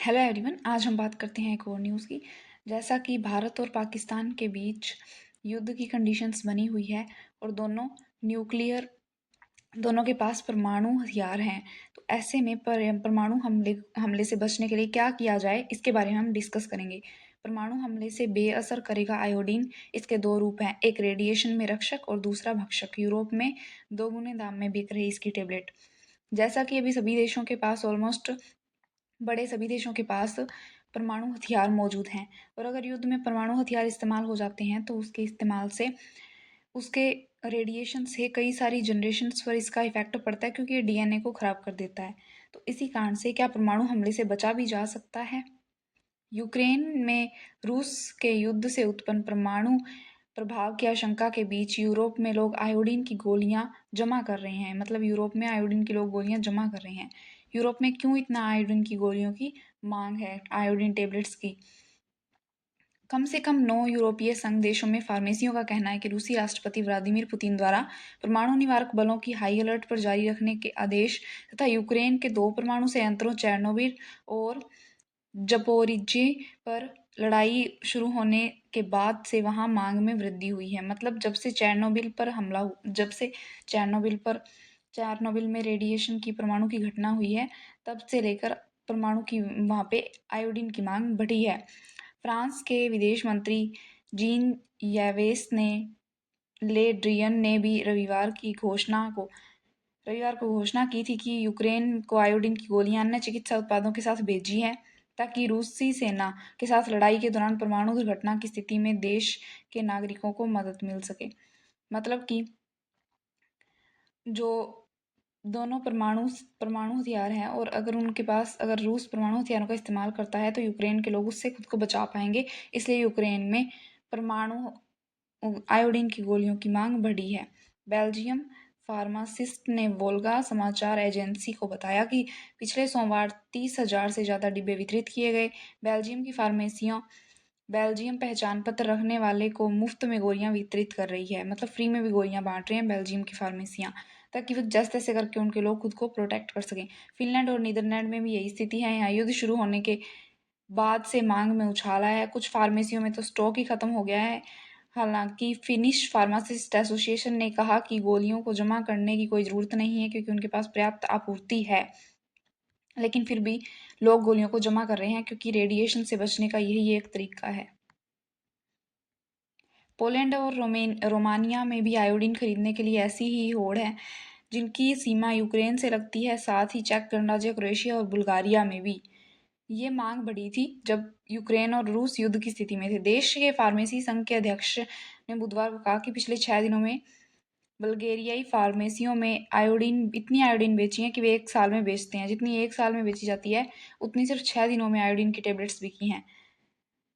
Hello everyone, आज हम बात करते हैं एक और न्यूज़ की। जैसा कि भारत और पाकिस्तान के बीच युद्ध की कंडीशंस बनी हुई है और दोनों के पास परमाणु हथियार हैं। तो ऐसे में परमाणु हमले हमले से बचने के लिए क्या किया जाए, इसके बारे में हम डिस्कस करेंगे। परमाणु हमले से बेअसर करेगा आयोडीन। इसके दो रूप हैं, एक रेडिएशन में रक्षक और दूसरा भक्षक। यूरोप में 2 गुने दाम में बिक रही इसकी टेबलेट। जैसा कि अभी सभी देशों के पास परमाणु हथियार मौजूद हैं, और अगर युद्ध में परमाणु हथियार इस्तेमाल हो जाते हैं तो उसके इस्तेमाल से उसके रेडिएशन से कई सारी जनरेशन्स पर इसका इफेक्ट पड़ता है, क्योंकि ये डीएनए को खराब कर देता है। तो इसी कारण से क्या परमाणु हमले से बचा भी जा सकता है? यूक्रेन में रूस के युद्ध से उत्पन्न परमाणु प्रभाव की आशंका के बीच यूरोप में लोग आयोडीन की गोलियां जमा कर रहे हैं। मतलब यूरोप में आयोडीन की लोग गोलियां जमा कर रहे हैं। यूरोप में क्यों इतना आयोडीन की गोलियों की मांग है, आयोडीन टेबलेट्स की? कम से कम 9 यूरोपीय संघ देशों में फार्मेसियों का कहना है कि रूसी राष्ट्रपति व्लादिमीर पुतिन द्वारा परमाणु निवारक बलों की हाई अलर्ट पर जारी रखने के आदेश तथा यूक्रेन के 2 परमाणु संयंत्रों चेर्नोबिल और जपोरिज्जे पर लड़ाई शुरू होने के बाद से वहां मांग में वृद्धि हुई है। मतलब जब से चेर्नोबिल में रेडिएशन की परमाणु की घटना हुई है, तब से लेकर परमाणु की वहां पे आयोडीन की मांग बढ़ी है। फ्रांस के विदेश मंत्री जीन यवेस ने ले ड्रियन ने भी रविवार को घोषणा की थी कि यूक्रेन को आयोडीन की गोलियां अन्य चिकित्सा उत्पादों के साथ भेजी है, ताकि रूसी सेना के साथ लड़ाई के दौरान परमाणु दुर्घटना की स्थिति में देश के नागरिकों को मदद मिल सके। मतलब कि जो दोनों परमाणु हथियार हैं, और अगर रूस परमाणु हथियारों का इस्तेमाल करता है तो यूक्रेन के लोग उससे खुद को बचा पाएंगे। इसलिए यूक्रेन में परमाणु आयोडीन की गोलियों की मांग बढ़ी है। बेल्जियम फार्मासिस्ट ने वोल्गा समाचार एजेंसी को बताया कि पिछले सोमवार 30,000 से ज़्यादा डिब्बे वितरित किए गए। बेल्जियम की फार्मेसियां बेल्जियम पहचान पत्र रखने वाले को मुफ्त में गोलियां वितरित कर रही है। मतलब फ्री में भी गोलियां बांट रहे हैं बेल्जियम की फार्मेसियां, ताकि वो जैसे तैसे करके उनके लोग खुद को प्रोटेक्ट कर सकें। फिनलैंड और नीदरलैंड में भी यही स्थिति है। यहाँ युद्ध शुरू होने के बाद से मांग में उछाल आया है। कुछ फार्मेसियों में तो स्टॉक ही खत्म हो गया है। हालांकि फिनिश फार्मासिस्ट एसोसिएशन ने कहा कि गोलियों को जमा करने की कोई ज़रूरत नहीं है, क्योंकि उनके पास पर्याप्त आपूर्ति है। लेकिन फिर भी लोग गोलियों को जमा कर रहे हैं, क्योंकि रेडिएशन से बचने का यही एक तरीका है। पोलैंड और रोमानिया में भी आयोडीन खरीदने के लिए ऐसी ही होड़ है, जिनकी सीमा यूक्रेन से लगती है। साथ ही चेक गणराज्य, क्रोएशिया और बुल्गारिया में भी ये मांग बढ़ी थी जब यूक्रेन और रूस युद्ध की स्थिति में थे। देश के फार्मेसी संघ के अध्यक्ष ने बुधवार को कहा कि पिछले 6 दिनों में बल्गेरियाई फार्मेसियों में इतनी आयोडीन बेची है कि वे एक साल में बेचते हैं। जितनी एक साल में बेची जाती है, उतनी सिर्फ 6 दिनों में आयोडीन की टेबलेट्स बिकी हैं।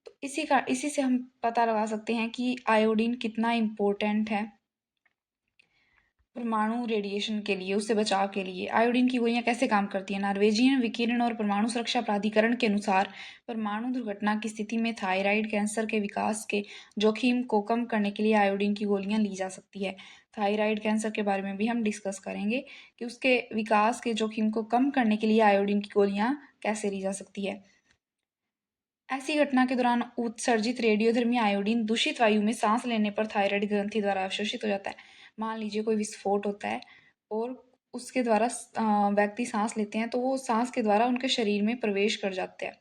तो इसी से हम पता लगा सकते हैं कि आयोडीन कितना इम्पोर्टेंट है परमाणु रेडिएशन के लिए, उससे बचाव के लिए। आयोडीन की गोलियां कैसे काम करती हैं? नॉर्वेजियन विकिरण और परमाणु सुरक्षा प्राधिकरण के अनुसार परमाणु दुर्घटना की स्थिति में थायराइड कैंसर के विकास के जोखिम को कम करने के लिए आयोडीन की गोलियां ली जा सकती है। थायराइड कैंसर के बारे में भी हम डिस्कस करेंगे कि उसके विकास के जोखिम को कम करने के लिए आयोडीन की गोलियां कैसे ली जा सकती है। ऐसी घटना के दौरान उत्सर्जित रेडियोधर्मी आयोडीन दूषित वायु में सांस लेने पर थायराइड ग्रंथि द्वारा अवशोषित हो जाता है। मान लीजिए कोई विस्फोट होता है और उसके द्वारा व्यक्ति सांस लेते हैं, तो वो सांस के द्वारा उनके शरीर में प्रवेश कर जाते हैं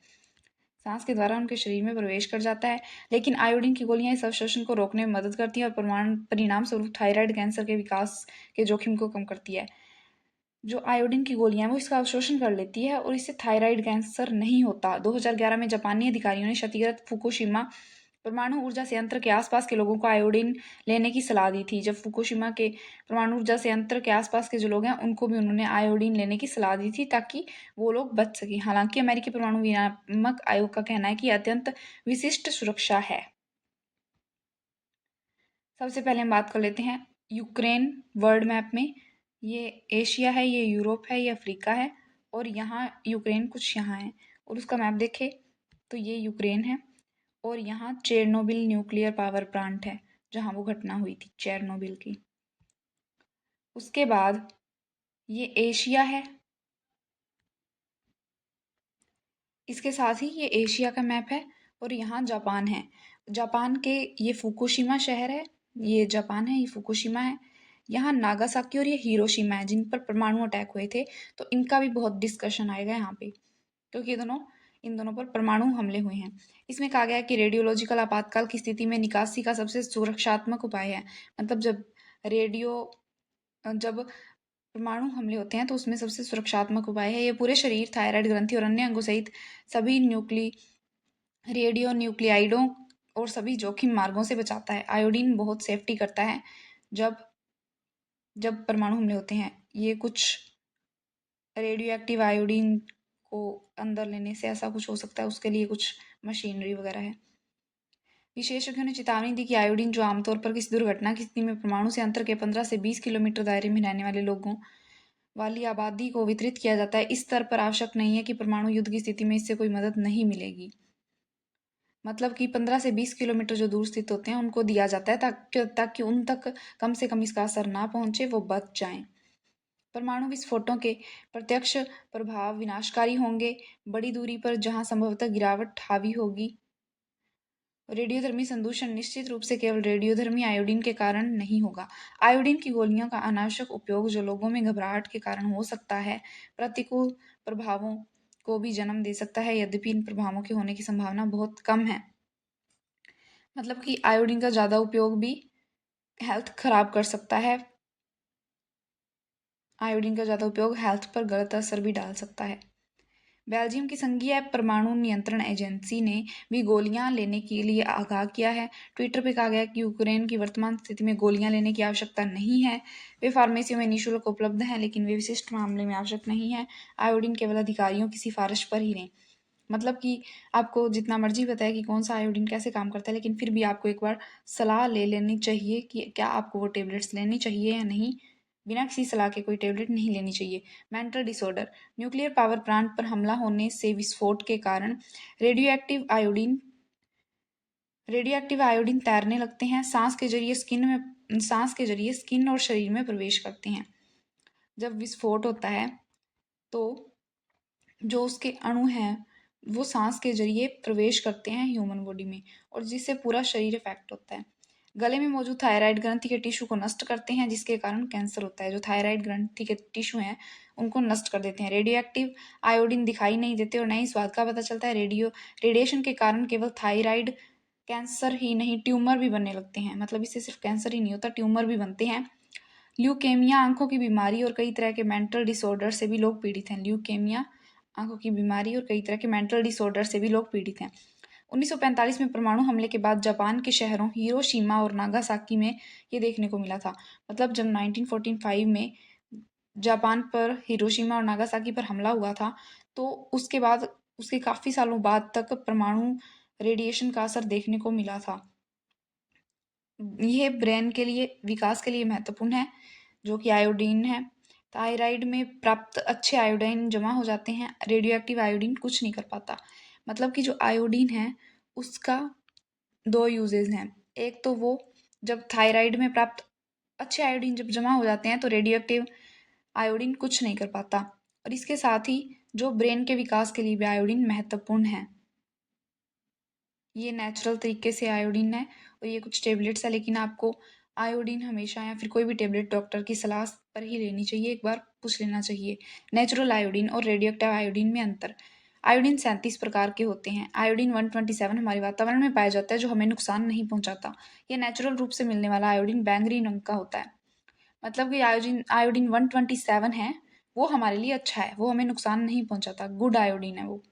सांस के द्वारा उनके शरीर में प्रवेश कर जाता है। लेकिन आयोडीन की गोलियां इस अवशोषण को रोकने में मदद करती हैं और परिणाम स्वरूप थायराइड कैंसर के विकास के जोखिम को कम करती है। जो आयोडीन की गोलियां हैं वो इसका अवशोषण कर लेती है और इससे थायराइड कैंसर नहीं होता। 2011 में जापानी अधिकारियों ने क्षतिग्रस्त फुकुशिमा परमाणु ऊर्जा संयंत्र के आसपास के लोगों को आयोडीन लेने की सलाह दी थी। जब फुकुशिमा के परमाणु ऊर्जा संयंत्र के आसपास के जो लोग हैं, उनको भी उन्होंने आयोडीन लेने की सलाह दी थी, ताकि वो लोग बच सकें। हालांकि अमेरिकी परमाणु विनियामक आयोग का कहना है कि अत्यंत विशिष्ट सुरक्षा है। सबसे पहले हम बात कर लेते हैं यूक्रेन वर्ल्ड मैप में। ये एशिया है, ये यूरोप है, ये अफ्रीका है, और यहाँ यूक्रेन कुछ यहाँ है। और उसका मैप देखे तो ये यूक्रेन है, और यहाँ चेरनोबिल न्यूक्लियर पावर प्लांट है, जहाँ वो घटना हुई थी चेरनोबिल की। उसके बाद ये एशिया है, इसके साथ ही ये एशिया का मैप है और यहाँ जापान है। जापान के ये फुकुशिमा शहर है, ये जापान है, ये फुकुशिमा है। यहाँ नागासाकी और ये हिरोशिमा है जिन पर परमाणु अटैक हुए थे, तो इनका भी बहुत डिस्कशन आएगा यहाँ पे, क्योंकि इन दोनों पर परमाणु हमले हुए हैं। इसमें कहा गया है कि रेडियोलॉजिकल आपातकाल की स्थिति में निकासी का सबसे सुरक्षात्मक उपाय है। मतलब जब परमाणु हमले होते हैं तो उसमें सबसे सुरक्षात्मक उपाय है ये पूरे शरीर, थायराइड ग्रंथि और अन्य अंगों सहित सभी रेडियो न्यूक्लियाइडों और सभी जोखिम मार्गों से बचाता है। आयोडीन बहुत सेफ्टी करता है जब जब परमाणु हमले होते हैं। ये कुछ रेडियो एक्टिव आयोडीन को अंदर लेने से ऐसा कुछ हो सकता है, उसके लिए कुछ मशीनरी वगैरह है। विशेषज्ञों ने चेतावनी दी कि आयोडीन, जो आमतौर पर किसी दुर्घटना की स्थिति में परमाणु से अंतर के 15 से 20 किलोमीटर दायरे में रहने वाले लोगों वाली आबादी को वितरित किया जाता है, इस स्तर पर आवश्यक नहीं है कि परमाणु युद्ध की स्थिति में इससे कोई मदद नहीं मिलेगी। मतलब कि 15 से 20 किलोमीटर जो दूर स्थित होते हैं उनको दिया जाता है ताकि उन तक कम से कम इसका असर ना पहुंचे, वो बच जाएं। परमाणु विस्फोटों के प्रत्यक्ष प्रभाव विनाशकारी होंगे। बड़ी दूरी पर जहां संभवतः गिरावट हावी होगी। रेडियोधर्मी संदूषण निश्चित रूप से केवल रेडियोधर्मी आयोडीन के कारण नहीं होगा। आयोडीन की गोलियों का अनावश्यक उपयोग, जो लोगों में घबराहट के कारण हो सकता है, प्रतिकूल प्रभावों को भी जन्म दे सकता है, यद्यपि इन प्रभावों के होने की संभावना बहुत कम है। मतलब कि आयोडीन का ज़्यादा उपयोग भी हेल्थ खराब कर सकता है। आयोडीन का ज़्यादा उपयोग हेल्थ पर गलत असर भी डाल सकता है। बेल्जियम की संघीय परमाणु नियंत्रण एजेंसी ने भी गोलियां लेने के लिए आगाह किया है। ट्विटर पे कहा गया कि यूक्रेन की वर्तमान स्थिति में गोलियां लेने की आवश्यकता नहीं है। वे फार्मेसियों में निःशुल्क उपलब्ध हैं, लेकिन वे विशिष्ट मामले में आवश्यक नहीं है। आयोडीन केवल अधिकारियों की सिफारिश पर ही लें। मतलब कि आपको जितना मर्जी बताए कि कौन सा आयोडीन कैसे काम करता है, लेकिन फिर भी आपको एक बार सलाह ले लेनी चाहिए कि क्या आपको वो टेबलेट्स लेनी चाहिए या नहीं। बिना किसी सलाह के कोई टेबलेट नहीं लेनी चाहिए। Mental disorder, nuclear power plant पर हमला होने से विस्फोट के कारण रेडियो एक्टिव आयोडीन तैरने लगते हैं, सांस के जरिए स्किन और शरीर में प्रवेश करते हैं। जब विस्फोट होता है तो जो उसके अणु हैं वो सांस के जरिए प्रवेश करते हैं ह्यूमन बॉडी में, और जिससे पूरा शरीर इफेक्ट होता है। गले में मौजूद थायराइड ग्रंथि के टिश्यू को नष्ट करते हैं, जिसके कारण कैंसर होता है। जो थायराइड ग्रंथि के टिश्यू हैं उनको नष्ट कर देते हैं। रेडियो एक्टिव आयोडीन दिखाई नहीं देते और न ही स्वाद का पता चलता है। रेडिएशन के कारण केवल थायराइड कैंसर ही नहीं, ट्यूमर भी बनने लगते हैं। मतलब इससे सिर्फ कैंसर ही नहीं होता, ट्यूमर भी बनते हैं। ल्यूकेमिया आंखों की बीमारी और कई तरह के मेंटल डिसऑर्डर से भी लोग पीड़ित हैं। ल्यूकेमिया आंखों की बीमारी और कई तरह के मेंटल डिसऑर्डर से भी लोग पीड़ित हैं। 1945 में परमाणु हमले के बाद जापान के शहरों हिरोशिमा और नागासाकी में ये देखने को मिला था। मतलब जब 1945 में जापान पर हिरोशिमा और नागासाकी पर हमला हुआ था, तो उसके बाद उसके काफ़ी सालों बाद तक परमाणु रेडिएशन का असर देखने को मिला था। यह ब्रेन के लिए, विकास के लिए महत्वपूर्ण है, जो कि आयोडीन है। थायराइड में प्राप्त अच्छे आयोडीन जमा हो जाते हैं, रेडियो एक्टिव आयोडीन कुछ नहीं कर पाता। मतलब कि जो आयोडीन है उसका दो यूजेज हैं। एक तो वो जब थायराइड में प्राप्त अच्छे आयोडीन जब जमा हो जाते हैं तो रेडियो एक्टिव आयोडीन कुछ नहीं कर पाता। और इसके साथ ही जो ब्रेन के विकास के लिए भी आयोडीन महत्वपूर्ण है। ये नेचुरल तरीके से आयोडीन है और ये कुछ टेबलेट्स है, लेकिन आपको आयोडीन हमेशा या फिर कोई भी टेबलेट डॉक्टर की सलाह पर ही लेनी चाहिए, एक बार पूछ लेना चाहिए। नेचुरल आयोडीन और रेडियो एक्टिव आयोडीन में अंतर। आयोडीन 37 प्रकार के होते हैं। आयोडीन 127 हमारे वातावरण में पाया जाता है, जो हमें नुकसान नहीं पहुंचाता। ये नेचुरल रूप से मिलने वाला आयोडीन बैंगनी रंग का होता है। मतलब कि आयोडीन 127 है वो हमारे लिए अच्छा है, वो हमें नुकसान नहीं पहुंचाता, गुड आयोडीन है वो।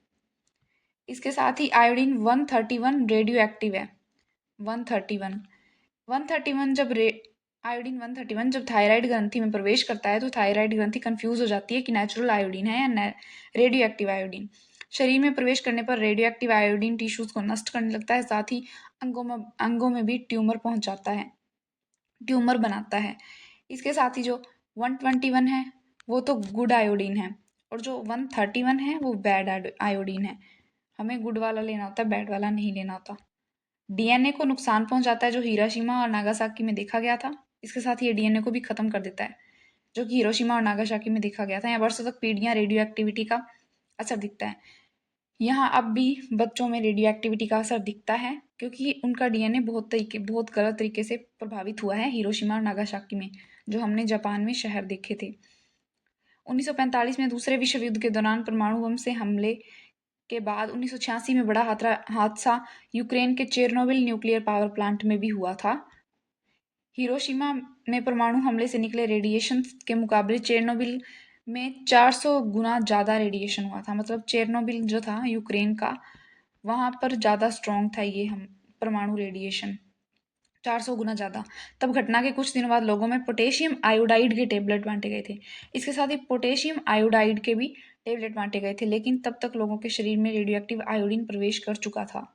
इसके साथ ही आयोडीन 131 रेडियो एक्टिव है। 131 131 आयोडीन 131 जब थायराइड ग्रंथि में प्रवेश करता है तो थायराइड ग्रंथि कंफ्यूज हो जाती है कि नेचुरल आयोडीन है या रेडियो एक्टिव आयोडीन। शरीर में प्रवेश करने पर रेडियो एक्टिव आयोडीन टिश्यूज को नष्ट करने लगता है, साथ ही अंगों में भी ट्यूमर बनाता है। इसके साथ ही जो 121 है वो तो गुड आयोडीन है, और जो 131 है वो बैड आयोडीन है। हमें गुड वाला लेना होता है, बैड वाला नहीं लेना होता। डीएनए को नुकसान पहुंचाता है, जो हिरोशिमा और नागासाकी में देखा गया था। इसके साथ ही ये डीएनए को भी खत्म कर देता है, जो कि हिरोशिमा और नागासाकी में देखा गया था। यहाँ वर्षों तक पीढ़ियां रेडियो एक्टिविटी का असर दिखता है। यहाँ अब भी बच्चों में रेडियो एक्टिविटी का असर दिखता है क्योंकि उनका डीएनए बहुत गलत तरीके से प्रभावित हुआ है हिरोशिमा और नागासाकी में, जो हमने जापान में शहर देखे थे। 1945 में दूसरे विश्व युद्ध के दौरान परमाणु बम से हमले के बाद 1986 में बड़ा हादसा यूक्रेन के चेरनोबिल न्यूक्लियर पावर प्लांट में भी हुआ था। हिरोशिमा में परमाणु हमले से निकले रेडिएशन के मुकाबले चेरनोबिल में 400 गुना ज़्यादा रेडिएशन हुआ था। मतलब चेरनोबिल जो था यूक्रेन का, वहाँ पर ज़्यादा स्ट्रॉन्ग था ये हम परमाणु रेडिएशन, 400 गुना ज़्यादा। तब घटना के कुछ दिनों बाद लोगों में पोटेशियम आयोडाइड के टेबलेट बांटे गए थे। इसके साथ ही पोटेशियम आयोडाइड के भी टेबलेट बांटे गए थे, लेकिन तब तक लोगों के शरीर में रेडियो एक्टिव आयोडीन प्रवेश कर चुका था।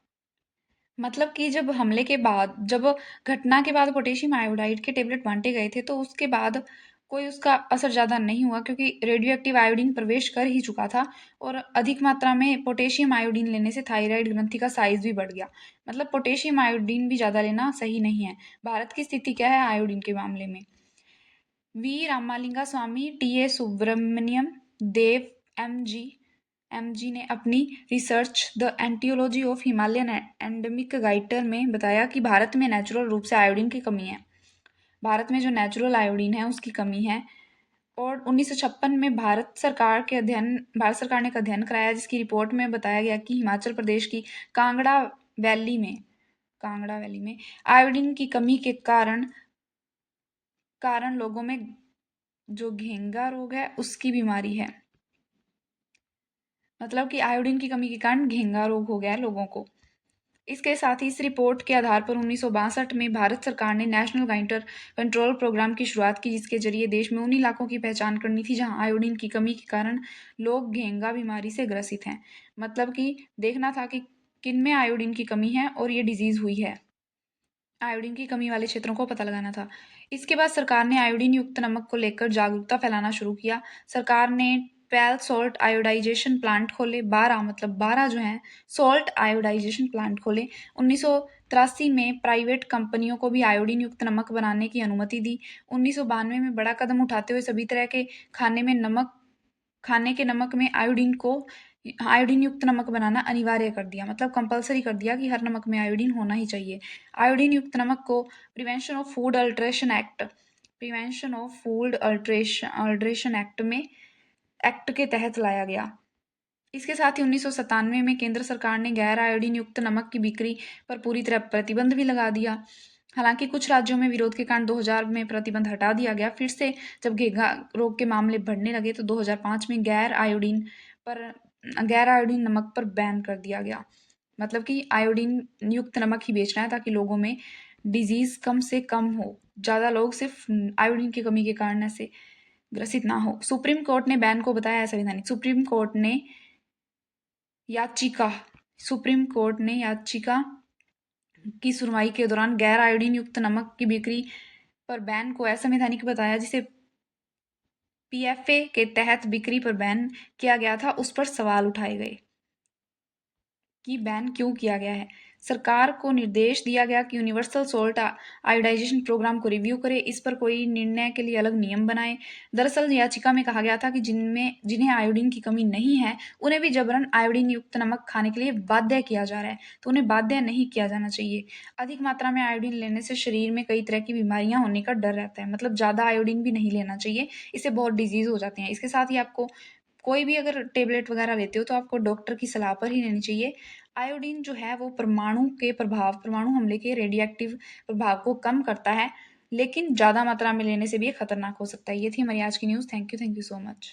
मतलब कि जब हमले के बाद, जब घटना के बाद पोटेशियम आयोडाइड के टेबलेट बांटे गए थे, तो उसके बाद कोई उसका असर ज़्यादा नहीं हुआ क्योंकि रेडियो एक्टिव आयोडीन प्रवेश कर ही चुका था। और अधिक मात्रा में पोटेशियम आयोडीन लेने से थायराइड ग्रंथि का साइज भी बढ़ गया। मतलब पोटेशियम आयोडीन भी ज़्यादा लेना सही नहीं है। भारत की स्थिति क्या है आयोडीन के मामले में? V Ramalinga Swami, T A Subramaniam, Dev, M G ने अपनी research the aetiology of Himalayan endemic goitre में बताया कि भारत में नेचुरल रूप से आयोडीन की कमी है। भारत में जो नेचुरल आयोडीन है उसकी कमी है। और 1956 में भारत सरकार ने एक अध्ययन कराया जिसकी रिपोर्ट में बताया गया कि हिमाचल प्रदेश की कांगड़ा वैली में आयोडीन की कमी के कारण लोगों में जो घेंगा रोग है उसकी बीमारी है। मतलब कि आयोडीन की कमी के कारण घेंगा रोग हो गया है लोगों को। इसके साथ ही इस रिपोर्ट के आधार पर 1962 में भारत सरकार ने नेशनल गाइटर कंट्रोल प्रोग्राम की शुरुआत की, जिसके जरिए देश में उन इलाकों की पहचान करनी थी जहां आयोडीन की कमी के कारण लोग घेंगा बीमारी से ग्रसित हैं। मतलब कि देखना था कि किन में आयोडीन की कमी है और ये डिजीज हुई है। आयोडीन की कमी वाले क्षेत्रों को पता लगाना था। इसके बाद सरकार ने आयोडीन युक्त नमक को लेकर जागरूकता फैलाना शुरू किया। सरकार ने 12 सॉल्ट आयोडाइजेशन प्लांट खोले, 12 जो हैं सॉल्ट आयोडाइजेशन प्लांट खोले। 1983 में प्राइवेट कंपनियों को भी आयोडीन युक्त नमक बनाने की अनुमति दी। 1992 में बड़ा कदम उठाते हुए सभी तरह के खाने के नमक में आयोडीन युक्त नमक बनाना अनिवार्य कर दिया। मतलब कंपलसरी कर दिया कि हर नमक में आयोडीन होना ही चाहिए। आयोडीन युक्त नमक को prevention of food alteration act के तहत लाया गया। इसके साथ ही 1997 में केंद्र सरकार ने गैर आयोडीन युक्त नमक की बिक्री पर पूरी तरह प्रतिबंध भी लगा दिया। हालांकि कुछ राज्यों में विरोध के कारण 2000 में प्रतिबंध हटा दिया गया। फिर से जब घेंगा रोग के मामले बढ़ने लगे तो 2005 में गैर आयोडीन नमक पर बैन कर दिया गया। मतलब कि आयोडीन युक्त नमक ही बेचना है ताकि लोगों में डिजीज कम से कम हो, ज़्यादा लोग सिर्फ आयोडीन की कमी के कारण ऐसे ग्रसित ना हो। सुप्रीम कोर्ट ने बैन को बताया असंवैधानिक। सुप्रीम कोर्ट ने याचिका की सुनवाई के दौरान गैर आयोडीन युक्त नमक की बिक्री पर बैन को असंवैधानिक बताया, जिसे पीएफए के तहत बिक्री पर बैन किया गया था। उस पर सवाल उठाए गए कि बैन क्यों किया गया है। सरकार को निर्देश दिया गया कि यूनिवर्सल सोल्ट आयोडाइजेशन प्रोग्राम को रिव्यू करे, इस पर कोई निर्णय के लिए अलग नियम बनाए। दरअसल याचिका में कहा गया था कि जिन्हें आयोडीन की कमी नहीं है उन्हें भी जबरन आयोडीन युक्त नमक खाने के लिए बाध्य किया जा रहा है, तो उन्हें बाध्य नहीं किया जाना चाहिए। अधिक मात्रा में आयोडीन लेने से शरीर में कई तरह की बीमारियां होने का डर रहता है। मतलब ज़्यादा आयोडीन भी नहीं लेना चाहिए, इससे बहुत डिजीज हो जाते हैं। इसके साथ ही आपको कोई भी अगर टेबलेट वगैरह लेते हो तो आपको डॉक्टर की सलाह पर ही लेनी चाहिए। आयोडीन जो है वो परमाणु हमले के रेडियो एक्टिव प्रभाव को कम करता है, लेकिन ज़्यादा मात्रा में लेने से भी ये खतरनाक हो सकता है। ये थी हमारी आज की news. Thank you so much.